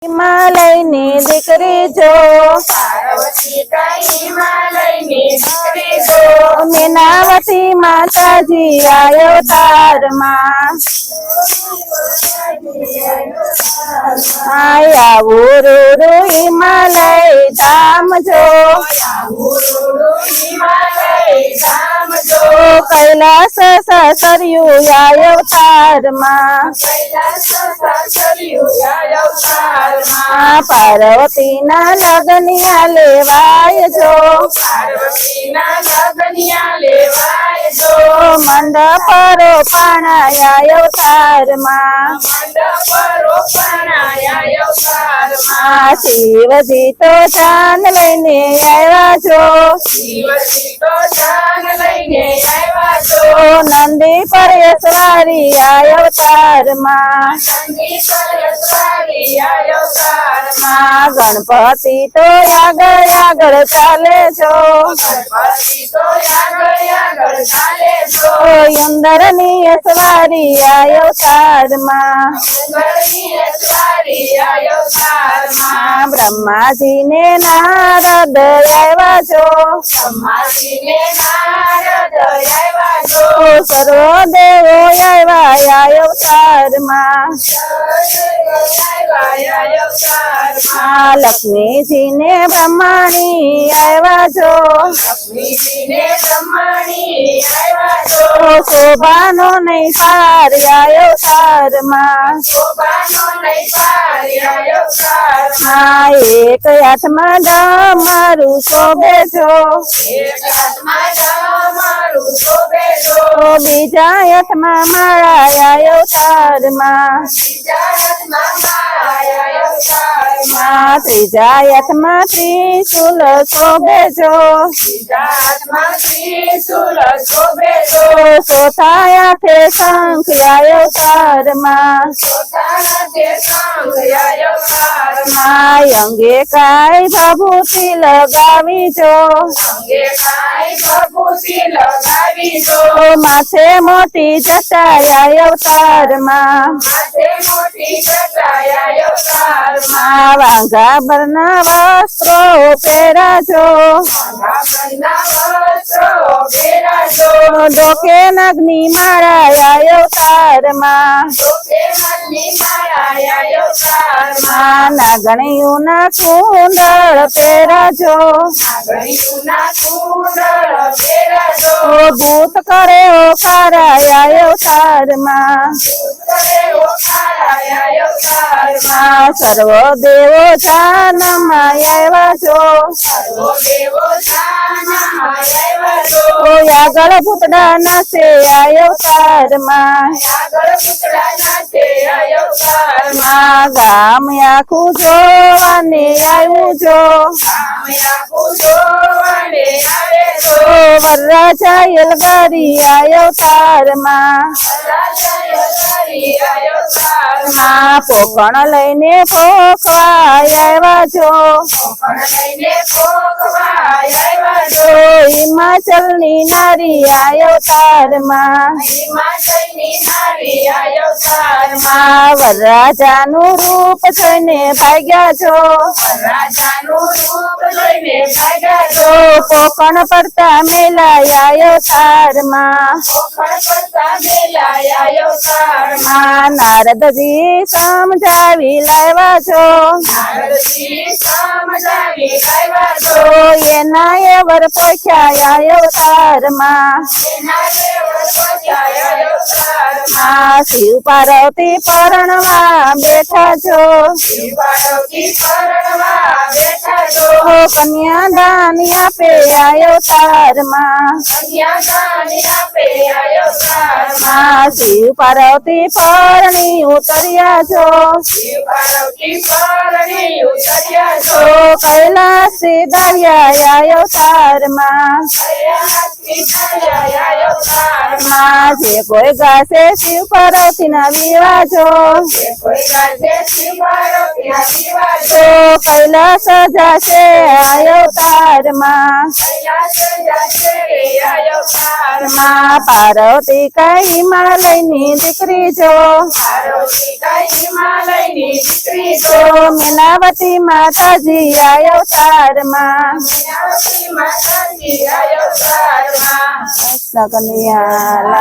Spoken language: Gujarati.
હિમાલયની દીકરી જો પાર્વતી કઈ હિમાલયની દીકરી જો મીનાવતી માતાજી આવ્યો તારમાં આવું રૂડુ હિમાલય ધામ જો કૈલાસ સરયું આવ્યો તારમાં પાર્વતીના લગનિયા લેવાય જો મંડપ રોપણાયો તારમાં શિવજી તો જાન લઈને આવ્યા જો નંદી પરેશવારી આવ્યો તારમાં ગણપતિ તો આગળ આગળ ચાલે છો અંદર ની અસવારી આવ્યો તારમાં બ્રહ્માજી ને નારદ આવ્યા છો સર્વદેવો આવ્યો તારમાં લક્ષ્મીજી ને બ્રહ્માણી આવ્યા છો શોભાનો નહીં પાર આવ્યો તારમાં એક હાથમાં ડમરું શોભે છો બીજા હાથમાં માળા આવ્યો તારમાં ત્રીજા હાથમાં ત્રિશુલ શોભે છો ચોથા હાથે શંખ આવ્યો તારમાં અંગે કાય ભભૂતિ લગાવી જો માથે મોટી જટાયા અવતારમાં વાંઘા બરના વસ્ત્રો પહેરાજો ડોકે નગ્ની માળા અવતારમાં નાગણીયું ના કુંડળ પહેરાજો ભૂત કરે ઓખારાયા અવતારમાં સર્વ દેવો જાનમાં આવ્યા છો આગળ ભૂતડા નાસે અવતારમાં ગામ આખું જોવાને આવ્યું જો વરરાજા એલગારી અવતારમાં પોકણ લઈને ફોકવા આવ્યા છો હિમાચલ ની નારી અવતારમાં વરરાજા નું રૂપ જોઈને ભાગ્યા છો પોકણ પડતા મેલાયા અવતારમાં નારદજી સમજાવી લાવ્યા છો એના એવર પછાયા અવતારમાં શિવ પાર્વતી પરણવા બેઠા છો કન્યાદાન આપે અવતારમાં શિવ પાર્વતી પરણી ઉતર્યા છો કૈલાસ દરિયા અવતારમાં પાર્વતી થયા અવતારમાં. માં જે કોઈ ગાશે શિવ પાર્વતીના વિવાજો જે કોઈ ગાજે શિવ પાર્વતીના વિવાજો. તો કૈલાસ જાશે આ અવતારમાં. કૈલાસ જશે રે આ અવતારમાં. માં પાર્વતી કઈ હિમાલયની દીકરી જો પાર્વતી કઈ હિમાલયની દીકરી તો તો. મીનાવતી માતાજી આ અવતારમાં. મીનાવતી માતાજી આ અવતારમાં. કૃષ્ણ કનૈયા